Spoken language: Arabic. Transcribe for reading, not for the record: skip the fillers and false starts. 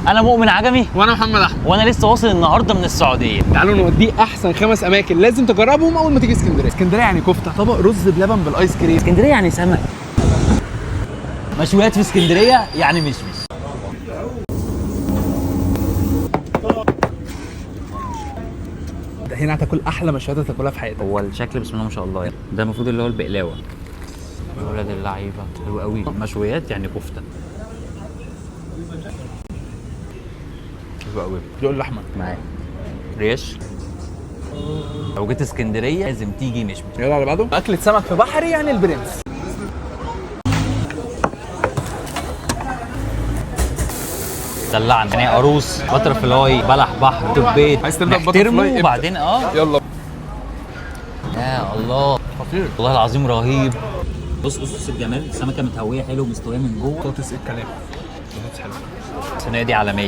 انا مؤمن عجمي. وانا محمد احمد. وانا لسه واصل النهارده من السعوديه. تعالوا نوديه احسن 5 اماكن لازم تجربهم اول ما تيجي اسكندريه. اسكندريه يعني كفته، طبق رز بلبن بالايس كريم. اسكندريه يعني سمك. مشويات في اسكندريه يعني مشمش. هنا هتاكل احلى مشويات هتاكلها في حياتك. هو الشكل بسم الله ما شاء الله يعني. ده المفروض اللي هو البقلاوه. يا ولاد اللعيبه حلو قوي. مشويات يعني كفته. حلو قوي. دوق اللحمه معاك ريش. لو جيت اسكندريه لازم تيجي مشمش. يلا على بعضه. اكله سمك في بحري يعني البرنس. دلعنا يعني عروس بتر فلاي بلح بحر دبيت. عايز تبدا ببتر فلاي وبعدين يلا. يا الله خطير والله العظيم رهيب. بص الجمال. السمكه متهويه حلو ومستويه من جوه. بطاطس ايه الكلام. بطاطس حلوه. الصينيه دي عالميه.